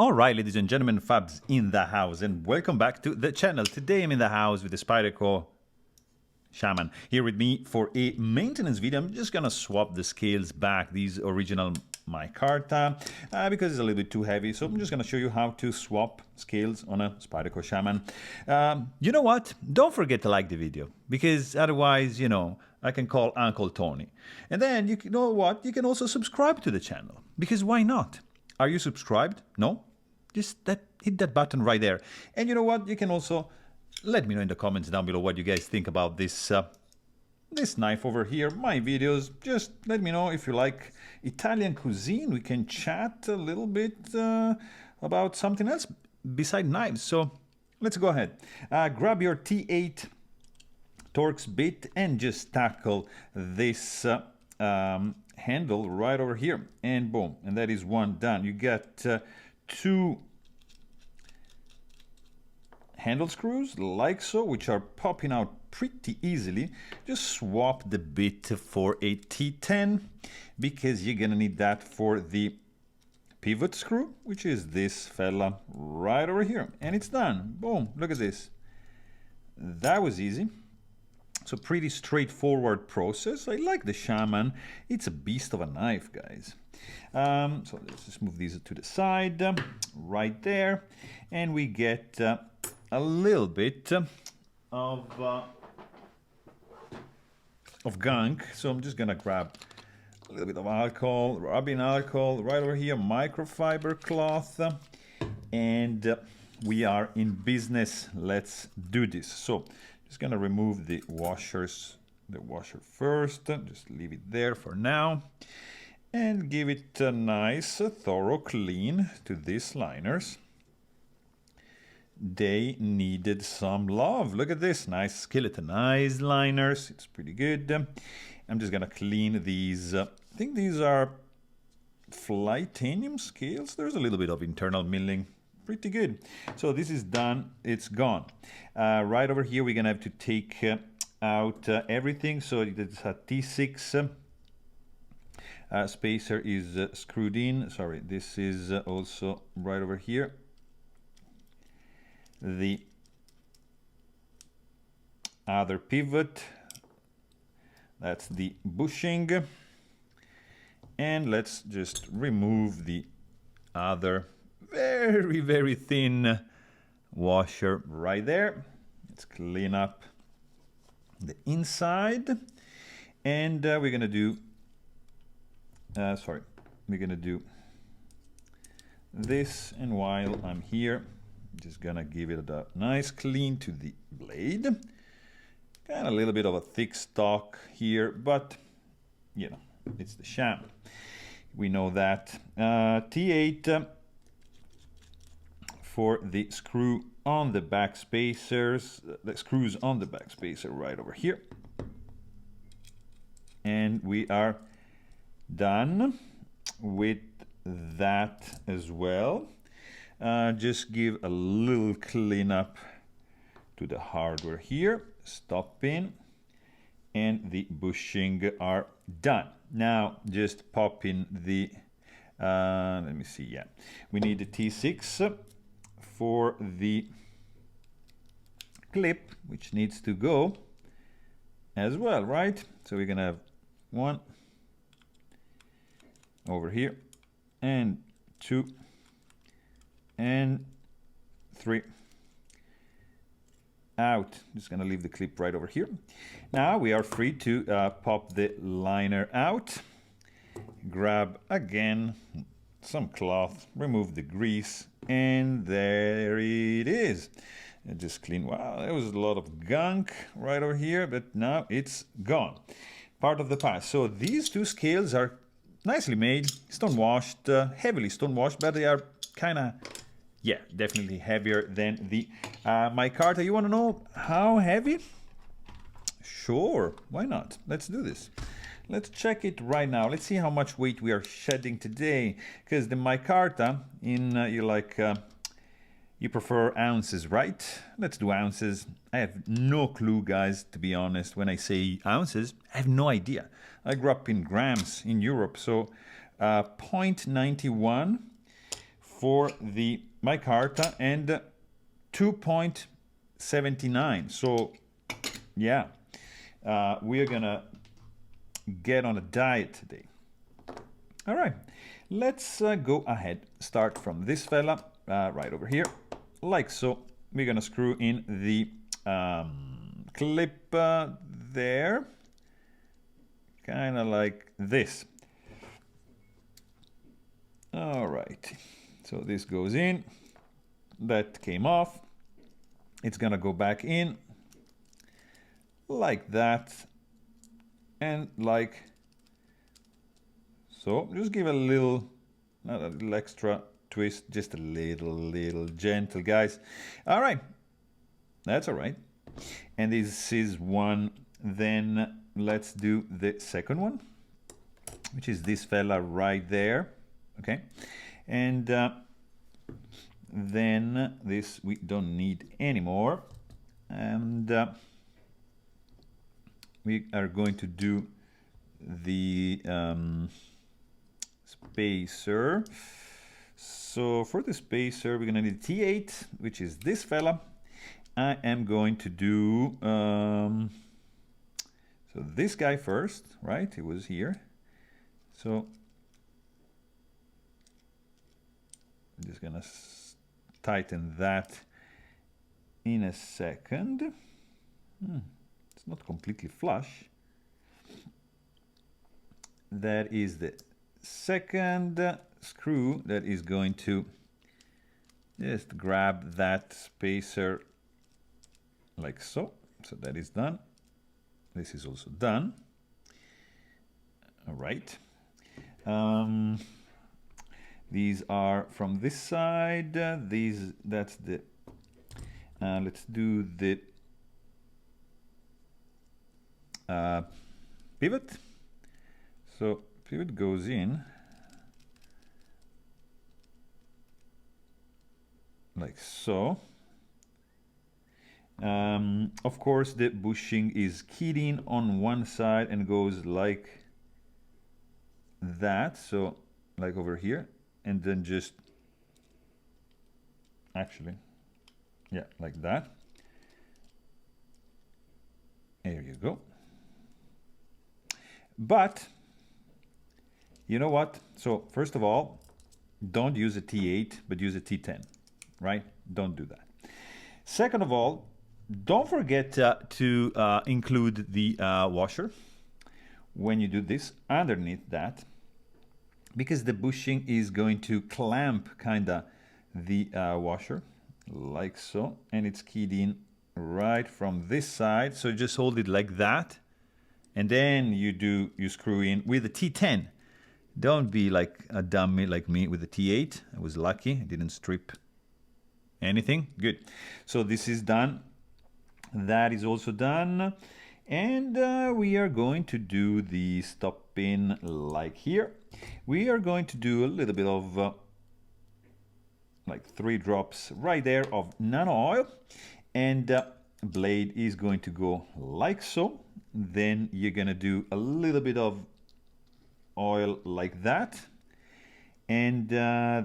Alright, ladies and gentlemen, Fabs in the house, and welcome back to the channel. Today I'm in the house with the Spyderco Shaman here with me for a maintenance video. I'm just gonna swap the scales back, these original micarta, because it's a little bit too heavy. So I'm just gonna show you how to swap scales on a Spyderco Shaman. You know what? Don't forget to like the video, because otherwise, you know, I can call Uncle Tony. And then, you know what? You can also subscribe to the channel, because why not? Are you subscribed? No? Just hit that button right there. And you know what? You can also let me know in the comments down below what you guys think about this this knife over here, my videos. Just let me know if you like Italian cuisine. We can chat a little bit about something else beside knives. So let's go ahead. Grab your T8 Torx bit and just tackle this handle right over here, and boom, and that is one done. You got two handle screws like so, which are popping out pretty easily. Just swap the bit for a T10, because you're gonna need that for the pivot screw, which is this fella right over here, and it's done. Boom, look at this. That was easy. So pretty straightforward process. I like the Shaman. It's a beast of a knife, guys. So let's just move these to the side, right there. And we get a little bit of gunk. So I'm just gonna grab a little bit of alcohol, rubbing alcohol right over here, microfiber cloth. And we are in business. Let's do this. So just gonna remove the washer first, just leave it there for now, and give it a nice thorough clean to these liners. They needed some love. Look at this, nice skeletonized liners. It's pretty good. I'm just gonna clean these. I think these are Flytanium scales. There's a little bit of internal milling. Pretty good. So this is done, it's gone. Right over here we're gonna have to take out everything. So it's a T6 spacer is screwed in. Sorry, this is also right over here. The other pivot, that's the bushing. And let's just remove the other very thin washer right there. Let's clean up the inside, and we're gonna do this. And while I'm here, I'm just gonna give it a nice clean to the blade. Kind of a little bit of a thick stock here, but you know, it's the Shaman. We know that. T8 for the screw on the back spacers, the screws on the back spacer right over here. And we are done with that as well. Just give a little cleanup to the hardware here, stopping, and the bushing are done. Now just pop in the, let me see, yeah. We need the T6 for the clip, which needs to go as well, right? So we're gonna have one over here, and 2 and 3 out. Just gonna leave the clip right over here. Now we are free to pop the liner out. Grab again some cloth, remove the grease, and there it is. And just clean. Wow, there was a lot of gunk right over here, but now it's gone. Part of the past. So these two scales are nicely made, stone washed, heavily stone washed, but they are kind of, yeah, definitely heavier than the micarta. You want to know how heavy? Sure, why not? Let's do this. Let's check it right now. Let's see how much weight we are shedding today, because the micarta, you prefer ounces, right? Let's do ounces. I have no clue, guys, to be honest. When I say ounces, I have no idea. I grew up in grams in Europe, so 0.91 for the micarta and 2.79. So yeah, we are gonna get on a diet today. All right, let's go ahead, start from this fella right over here, like so. We're gonna screw in the clip there, kind of like this. All right, so this goes in, that came off, it's gonna go back in like that, and like so. Just give a little, not a little extra twist, just a little gentle, guys. All right, that's all right. And this is one. Then let's do the second one, which is this fella right there. Okay, and then this we don't need anymore, and we are going to do the spacer. So for the spacer, we're gonna need T8, which is this fella. I am going to do so this guy first, right? It was here. So I'm just gonna tighten that in a second. It's not completely flush. That is the second screw that is going to just grab that spacer like so. So that is done. This is also done. All right. These are from this side. That's the. Let's do the pivot. So pivot goes in like so. Of course, the bushing is keyed in on one side and goes like that. So like over here. And then just actually, yeah, like that. There you go. But you know what? So first of all, don't use a T8, but use a T10, right? Don't do that. Second of all, don't forget to include the washer when you do this underneath that, because the bushing is going to clamp kinda the washer like so, and it's keyed in right from this side. So just hold it like that, and then you screw in with a T10. Don't be like a dummy like me with a T8. I was lucky, I didn't strip anything. Good. So this is done. That is also done. And we are going to do the stop pin like here. We are going to do a little bit of like 3 drops right there of nano oil, and blade is going to go like so. Then you're gonna do a little bit of oil like that, and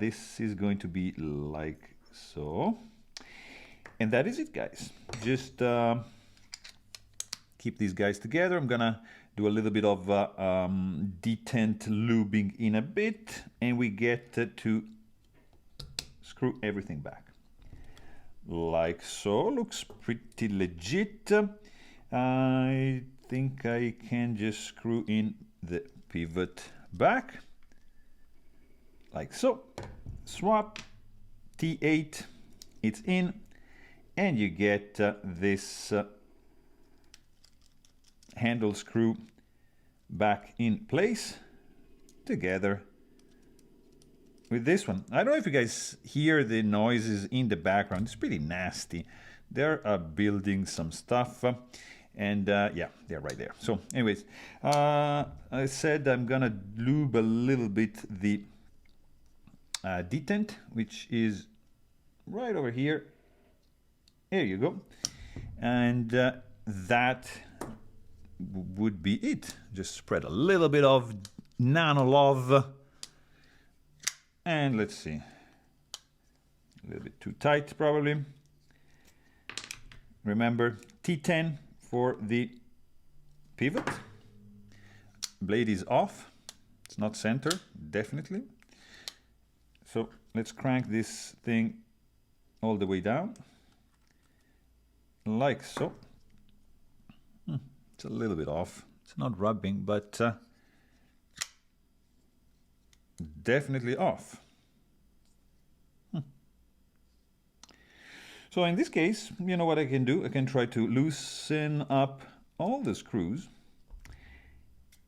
this is going to be like so. And that is it, guys. Just keep these guys together. I'm gonna do a little bit of detent lubing in a bit, and we get to screw everything back like so. Looks pretty legit. I think I can just screw in the pivot back like so. Swap T8, it's in, and you get this handle screw back in place together with this one. I don't know if you guys hear the noises in the background. It's pretty nasty. They're building some stuff, and yeah, they're right there. So anyways, I said I'm gonna lube a little bit the detent, which is right over here. There you go. And that would be it. Just spread a little bit of nano love, and let's see. A little bit too tight, probably. Remember, T10 for the pivot. Blade is off. It's not center, definitely. So let's crank this thing all the way down, like so. It's a little bit off. It's not rubbing, but definitely off. So in this case, you know what I can do? I can try to loosen up all the screws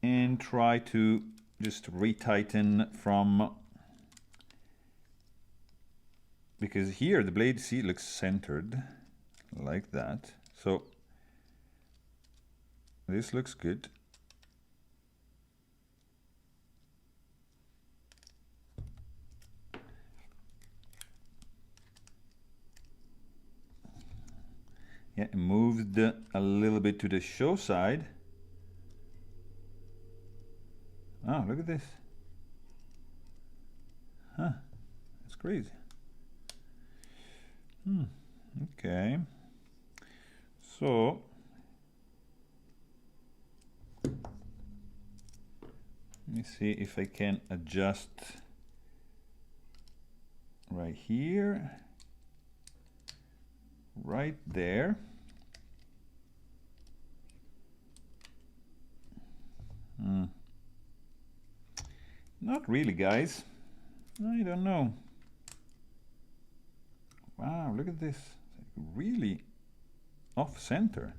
and try to just retighten from, because here the blade, see, looks centered like that. So this looks good. Yeah, it moved a little bit to the show side. Oh, look at this. Huh, that's crazy. Okay. So let me see if I can adjust right here, right there. Not really, guys. I don't know. Wow, look at this. It's really off center.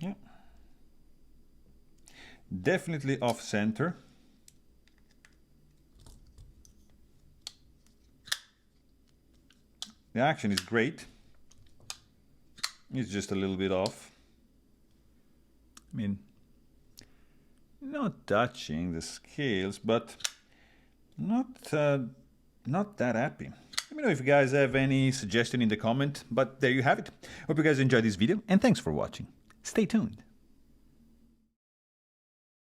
Yeah. Definitely off center. The action is great. It's just a little bit off. I mean, not touching the scales, but not that happy. Let me know if you guys have any suggestion in the comment, but there you have it. Hope you guys enjoyed this video, and thanks for watching. Stay tuned.